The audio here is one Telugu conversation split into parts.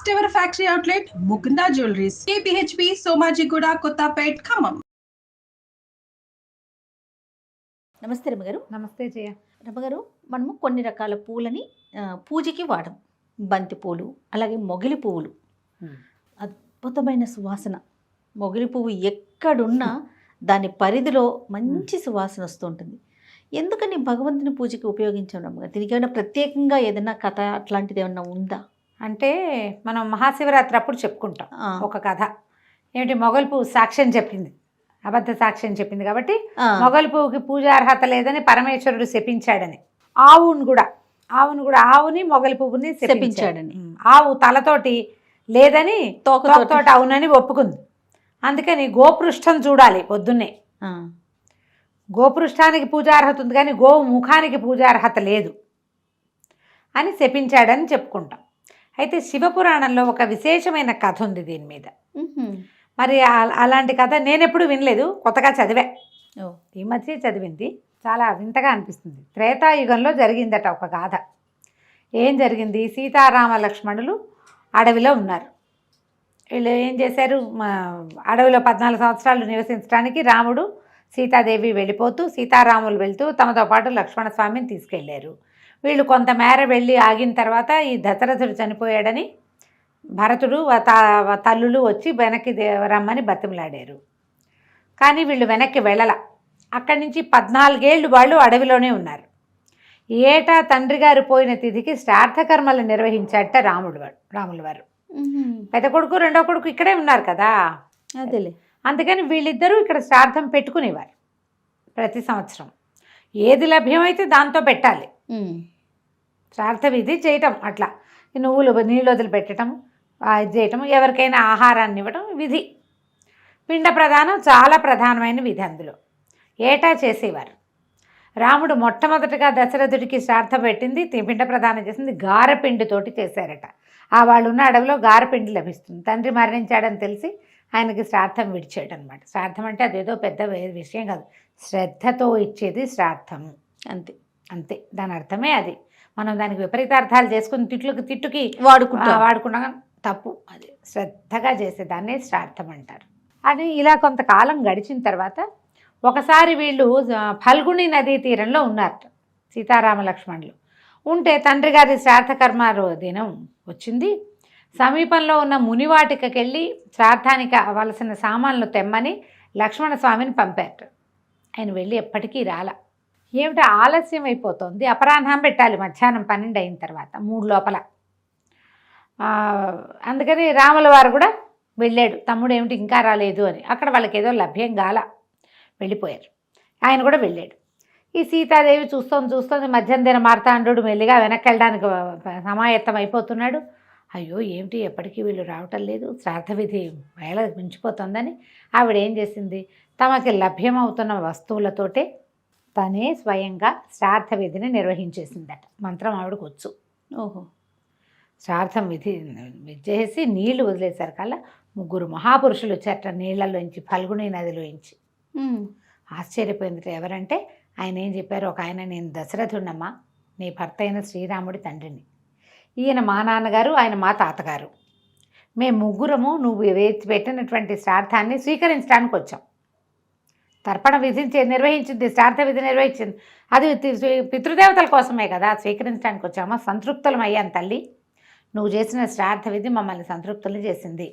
First ever factory outlet Mukunda jewelleries, KPHP Somajiguda, Kothapet, Khammam. నమస్తే రమ్మగారు. నమస్తే జయ. రమ్మగారు, మనము కొన్ని రకాల పూలని పూజకి వాడము. బంతి పూలు, అలాగే మొగిలి పువ్వులు. అద్భుతమైన సువాసన. మొగిలి పువ్వు ఎక్కడున్నా దాని పరిధిలో మంచి సువాసన వస్తూ ఉంటుంది. ఎందుకని భగవంతుని పూజకి ఉపయోగించాం రమ్మగారు? దీనికి ఏమైనా ప్రత్యేకంగా ఏదైనా కథ అట్లాంటిది ఏమన్నా ఉందా? అంటే మనం మహాశివరాత్రి అప్పుడు చెప్పుకుంటాం ఒక కథ. ఏమిటి, మొగలి పువ్వు సాక్ష్యం చెప్పింది, అబద్ధ సాక్ష్యం చెప్పింది కాబట్టి మొగలి పువ్వుకి పూజ అర్హత లేదని పరమేశ్వరుడు శపించాడని. ఆవుని మొగలి పువ్వుని శపించాడని. ఆవు తలతోటి లేదని తోకతోటి అవునని ఒప్పుకుంది. అందుకని గోపృష్టం చూడాలి పొద్దున్నే. గోపృష్టానికి పూజార్హత ఉంది కానీ గోవు ముఖానికి పూజార్హత లేదు అని శపించాడని చెప్పుకుంటాం. అయితే శివపురాణంలో ఒక విశేషమైన కథ ఉంది దీని మీద. మరి అలాంటి కథ నేను ఎప్పుడు వినలేదు, కొత్తగా చదివా. ఈ మధ్య చదివింది, చాలా వింతగా అనిపిస్తుంది. త్రేతాయుగంలో జరిగిందట ఒక గాథ. ఏం జరిగింది? సీతారామ లక్ష్మణులు అడవిలో ఉన్నారు. వీళ్ళు ఏం చేశారు, అడవిలో 14 సంవత్సరాలు నివసించడానికి రాముడు సీతాదేవి వెళ్ళిపోతూ, సీతారాములు వెళ్తూ తమతో పాటు లక్ష్మణ స్వామిని తీసుకెళ్లారు. వీళ్ళు కొంతమేర వెళ్ళి ఆగిన తర్వాత ఈ దశరథుడు చనిపోయాడని భరతుడు తల్లులు వచ్చి వెనక్కి రమ్మని బతిమలాడారు. కానీ వీళ్ళు వెనక్కి వెళ్ళల. అక్కడి నుంచి 14 ఏళ్ళు వాళ్ళు అడవిలోనే ఉన్నారు. ఏటా తండ్రి గారు పోయిన తిథికి శ్రాద్ధకర్మలు నిర్వహించాట రాముల వారు. పెద్ద కొడుకు రెండో కొడుకు ఇక్కడే ఉన్నారు కదా, అదేలే. అందుకని వీళ్ళిద్దరూ ఇక్కడ శ్రాద్ధం పెట్టుకునేవారు. ప్రతి సంవత్సరం ఏది లభ్యమైతే దాంతో పెట్టాలి. శ్రాద్ధ విధి చేయటం, అట్లా నువ్వులు నీళ్ళు వదిలిపెట్టడం, ఇది చేయటం, ఎవరికైనా ఆహారాన్ని ఇవ్వడం విధి. పిండ ప్రదానం చాలా ప్రధానమైన విధి. అందులో ఏటా చేసేవారు. రాముడు మొట్టమొదటిగా దశరథుడికి శ్రాద్ధ పెట్టింది, పిండ ప్రదానం చేసింది గారెపిండితోటి చేశారట. వాళ్ళు ఉన్న అడవిలో గారెపిండి లభిస్తుంది. తండ్రి మరణించాడని తెలిసి ఆయనకి శ్రాద్ధం విడిచాడు అనమాట. శ్రాద్ధం అంటే అదేదో పెద్ద విషయం కాదు, శ్రద్ధతో ఇచ్చేది శ్రాద్ధము, అంతే. దాని అర్థమే అది. మనం దానికి విపరీతార్థాలు చేసుకుని తిట్టుకి వాడుకున్నా తప్పు. అది శ్రద్ధగా చేసేదాన్నే శ్రాద్ధం అంటారు. అని ఇలా కొంతకాలం గడిచిన తర్వాత ఒకసారి వీళ్ళు ఫల్గుణి నదీ తీరంలో ఉన్నారు, సీతారామ లక్ష్మణులు ఉంటే. తండ్రి గారి శ్రాద్ధకర్మ దినం వచ్చింది. సమీపంలో ఉన్న మునివాటికకి వెళ్ళి శ్రాద్ధానికి అవ్వాల్సిన సామాన్లు తెమ్మని లక్ష్మణ స్వామిని పంపారు. ఆయన వెళ్ళి ఎప్పటికీ రాల. ఏమిటి, ఆలస్యం అయిపోతుంది, అపరాహ్నం పెట్టాలి, మధ్యాహ్నం 12 అయిన తర్వాత 3 లోపల. అందుకని రాముల వారు కూడా వెళ్ళాడు. తమ్ముడు ఏమిటి ఇంకా రాలేదు అని. అక్కడ వాళ్ళకి ఏదో లభ్యం గాల, వెళ్ళిపోయారు. ఆయన కూడా వెళ్ళాడు. ఈ సీతాదేవి చూస్తోంది. మధ్యాహ్నం మార్తాండు మెల్లిగా వెనక్కి వెళ్ళడానికి సమాయత్తం అయిపోతున్నాడు. అయ్యో ఏమిటి ఎప్పటికీ వీళ్ళు రావటం లేదు, శ్రాద్ధ విధి వేళ మించిపోతుందని ఆవిడ ఏం చేసింది, తమకి లభ్యమవుతున్న వస్తువులతోటే తనే స్వయంగా శ్రాద్ధ విధిని నిర్వహించేసిందట. మంత్రం ఆవిడకు వచ్చు. శ్రాద్ధం విధి చేసి నీళ్లు వదిలేశారు కల్లా 3 మహాపురుషులు వచ్చారట నీళ్లలోంచి, ఫల్గుణి నదిలోంచి. ఆశ్చర్యపోయింది. ఎవరంటే ఆయన ఏం చెప్పారు, ఒక ఆయన, నేను దశరథుడమ్మా, నీ భర్త అయిన శ్రీరాముడి తండ్రిని. ఈయన మా నాన్నగారు, ఆయన మా తాతగారు. మేము ముగ్గురము నువ్వు పెట్టినటువంటి శ్రాద్ధాన్ని స్వీకరించడానికి వచ్చాం. తర్పణ విధి నిర్వహించింది, శ్రాద్ధ విధి నిర్వహించింది, అది పితృదేవతల కోసమే కదా, స్వీకరించడానికి వచ్చామా. సంతృప్తులం అయ్యాను తల్లి, నువ్వు చేసిన శ్రాద్ధ విధి మమ్మల్ని సంతృప్తులు చేసింది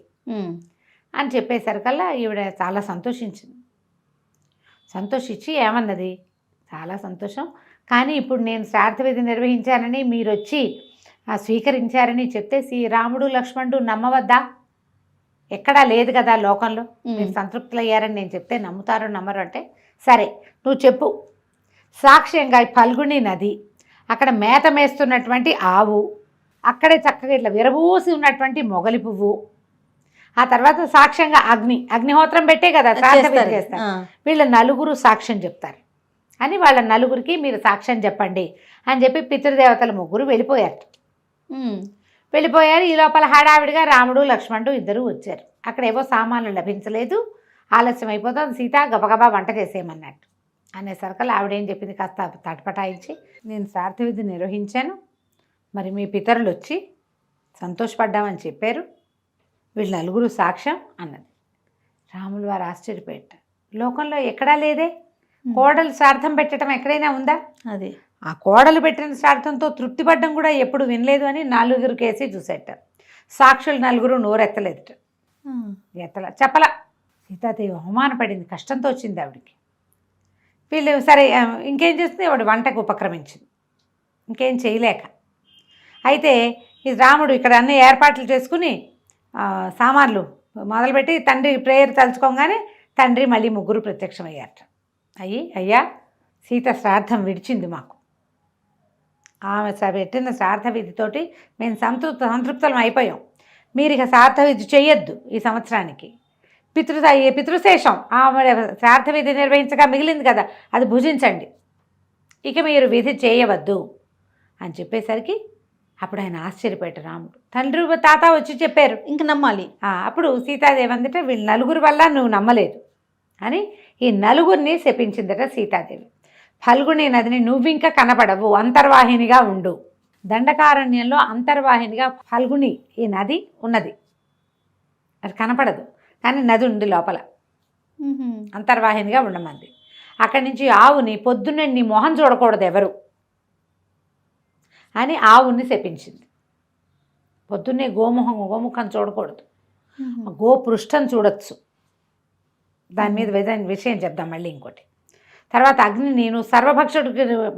అని చెప్పేసరికల్లా ఈవిడ చాలా సంతోషించి ఏమన్నది, చాలా సంతోషం, కానీ ఇప్పుడు నేను శ్రాద్ధ విధి నిర్వహించానని మీరు వచ్చి స్వీకరించారని చెప్తే శ్రీరాముడు లక్ష్మణుడు నమ్మవద్దా? ఎక్కడా లేదు కదా లోకంలో, మీరు సంతృప్తులు అయ్యారని నేను చెప్తే నమ్ముతారో నమ్మరు అంటే, సరే నువ్వు చెప్పు. సాక్ష్యంగా ఫల్గుణి నది, అక్కడ మేత మేస్తున్నటువంటి ఆవు, అక్కడే చక్కగా ఇట్లా విరబూసి ఉన్నటువంటి మొగలి పువ్వు, ఆ తర్వాత సాక్ష్యంగా అగ్నిహోత్రం పెట్టే కదా చేస్తారు. వీళ్ళ 4 సాక్ష్యం చెప్తారు అని, వాళ్ళ 4కి మీరు సాక్ష్యం చెప్పండి అని చెప్పి పితృదేవతలు 3 వెళ్ళిపోయారు. ఈ లోపల హడావిడిగా రాముడు లక్ష్మణుడు ఇద్దరు వచ్చారు. అక్కడ ఏవో సామాన్లు లభించలేదు, ఆలస్యం అయిపోతుంది, సీత గబగబా వంట చేసేయమన్నట్టు అనేసరికల్లా ఆవిడేం చెప్పింది, కాస్త తటపటాయించి, నేను శ్రాద్ధ విధి నిర్వహించాను, మరి మీ పితరులు వచ్చి సంతోషపడ్డామని చెప్పారు, వీళ్ళు నలుగురు సాక్ష్యం అన్నది. రాములు వారు ఆశ్చర్యపోయారు. లోకంలో ఎక్కడా లేదే, కోడలు శ్రార్థం పెట్టడం ఎక్కడైనా ఉందా? అదే ఆ కోడలు పెట్టిన శ్రార్థంతో తృప్తిపడ్డం కూడా ఎప్పుడు వినలేదు అని 4 కేసి చూసేట. సాక్షులు 4 నోరెత్తలేదుట. చెప్పలా. సీతాదేవి అవమానపడింది, కష్టంతో వచ్చింది ఆవిడికి. వీళ్ళు సరే ఇంకేం చేస్తుంది, ఆవిడ వంటకు ఉపక్రమించింది, ఇంకేం చేయలేక. అయితే ఈ రాముడు ఇక్కడ అన్ని ఏర్పాట్లు చేసుకుని సామాన్లు మొదలుపెట్టి తండ్రి ప్రేయర్ తలుచుకోగానే తండ్రి మళ్ళీ 3 ప్రత్యక్షమయ్యారట. అయ్యా సీత శ్రాద్ధం విడిచింది మాకు, ఆమె పెట్టిన శ్రాద్ధ విధితోటి మేము సంతృప్తం అయిపోయాం, మీరు ఇక శ్రాద్ధ విధి చెయ్యొద్దు, ఈ సంవత్సరానికి పితృశేషం ఆమె శ్రాద్ధ విధి నిర్వహించగా మిగిలింది కదా, అది భుజించండి, ఇక మీరు విధి చేయవద్దు అని చెప్పేసరికి అప్పుడు ఆయన ఆశ్చర్యపోయాడు రాముడు. తండ్రి తాత వచ్చి చెప్పారు, ఇంక నమ్మాలి. అప్పుడు సీతాదేవి అందట వీళ్ళు 4 వల్ల నువ్వు నమ్మలేదు అని ఈ 4 శపించిందట సీతాదేవి. ఫల్గుణి నదిని నువ్వింక కనపడవు, అంతర్వాహినిగా ఉండు. దండకారణ్యంలో అంతర్వాహినిగా ఫల్గుణి ఈ నది ఉన్నది, అది కనపడదు కానీ నది ఉంది లోపల, అంతర్వాహినిగా ఉండమంది. అక్కడి నుంచి ఆవుని పొద్దున్నే నీ మొహం చూడకూడదు ఎవరు అని ఆవుని శపించింది. పొద్దున్నే గోముఖం చూడకూడదు, గోపృష్టం చూడొచ్చు. దాని మీద విషయం చెప్దాం మళ్ళీ ఇంకోటి. తర్వాత అగ్ని, నేను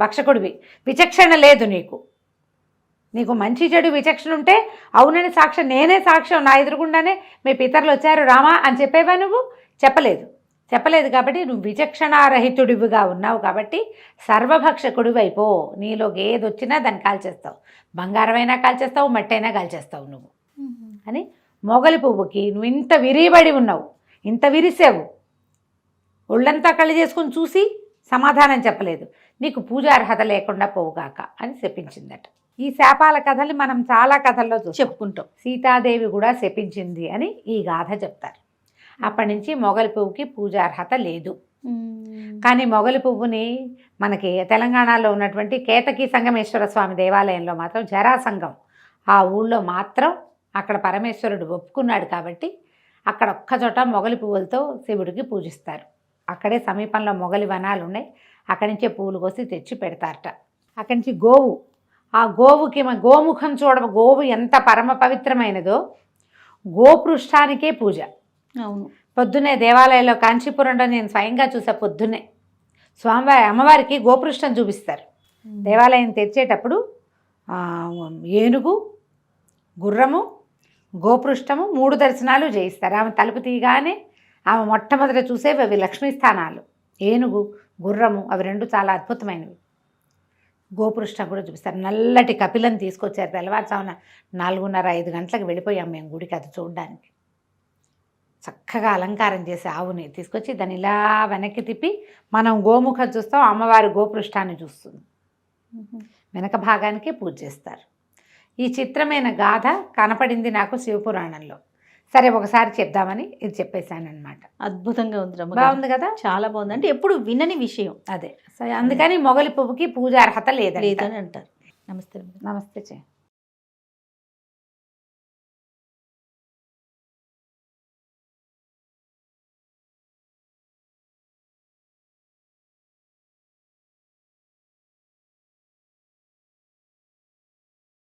భక్షకుడివి, విచక్షణ లేదు నీకు మంచి చెడు విచక్షణ ఉంటే అవునని సాక్ష్యం, నేనే సాక్ష్యం, నా ఎదురుగుండానే మీ పితరులు వచ్చారు రామా అని చెప్పేవా? నువ్వు చెప్పలేదు కాబట్టి నువ్వు విచక్షణారహితుడివిగా ఉన్నావు కాబట్టి సర్వభక్షకుడివి అయిపో. నీలోకి ఏది వచ్చినా దాన్ని కాల్చేస్తావు, బంగారమైనా కాల్చేస్తావు, మట్టైనా కాల్చేస్తావు నువ్వు అని. మొగలి పువ్వుకి నువ్వు ఇంత విరిబడి ఉన్నావు, ఇంత విరిసావు, ఒళ్ళంతా కళ్ళు చేసుకుని చూసి సమాధానం చెప్పలేదు, నీకు పూజ అర్హత లేకుండా పోవుగాక అని శపించిందట. ఈ శాపాల కథల్ని మనం చాలా కథల్లో చెప్పుకుంటాం. సీతాదేవి కూడా శపించింది అని ఈ గాథ చెప్తారు. అప్పటి నుంచి మొగలి పువ్వుకి పూజార్హత లేదు. కానీ మొగలి పువ్వుని మనకి తెలంగాణలో ఉన్నటువంటి కేతకి సంగమేశ్వర స్వామి దేవాలయంలో మాత్రం జరాసంగం ఆ ఊళ్ళో మాత్రం అక్కడ పరమేశ్వరుడు ఒప్పుకున్నాడు కాబట్టి అక్కడ ఒక్కచోట మొగలి పువ్వులతో శివుడికి పూజిస్తారు. అక్కడే సమీపంలో మొగలి వనాలు ఉన్నాయి, అక్కడి నుంచే పువ్వులు కోసి తెచ్చి పెడతారట. అక్కడి నుంచి గోవు, ఆ గోవుకి గోముఖం గోవు ఎంత పరమ పవిత్రమైనదో గోపృష్ఠానికే పూజ. అవును, పొద్దున్నే దేవాలయంలో కాంచీపురంలో నేను స్వయంగా చూసా, పొద్దున్నే స్వామివారి అమ్మవారికి గోపృష్టం చూపిస్తారు. దేవాలయం తెరిచేటప్పుడు ఏనుగు, గుర్రము, గోపృష్టము 3 దర్శనాలు చేయిస్తారు. ఆమె తలుపు తీయగానే ఆమె మొట్టమొదట చూసేవి అవి లక్ష్మీ స్థానాలు, ఏనుగు, గుర్రము, అవి 2 చాలా అద్భుతమైనవి. గోపృష్టం కూడా చూపిస్తారు. నల్లటి కపిలను తీసుకొచ్చారు. తెల్లవారుజామున 4:30-5 గంటలకు వెళ్ళిపోయాం మేము గుడికి అది చూడడానికి. చక్కగా అలంకారం చేసి ఆవుని తీసుకొచ్చి దాన్ని ఇలా వెనక్కి తిప్పి మనం గోముఖం చూస్తాం, అమ్మవారి గోపృష్టాన్ని చూస్తుంది. వెనక భాగానికి పూజ చేస్తారు. ఈ చిత్రమైన గాథ కనపడింది నాకు శివపురాణంలో. సరే ఒకసారి చెప్దామని ఇది చెప్పేశాను అనమాట. అద్భుతంగా ఉంది, బాగుంది కదా, చాలా బాగుంది. అంటే ఎప్పుడు వినని విషయం అదే. సరే అందుకని మొగలి పువ్వుకి పూజ అర్హత లేదని అంటారు. నమస్తే. నమస్తే.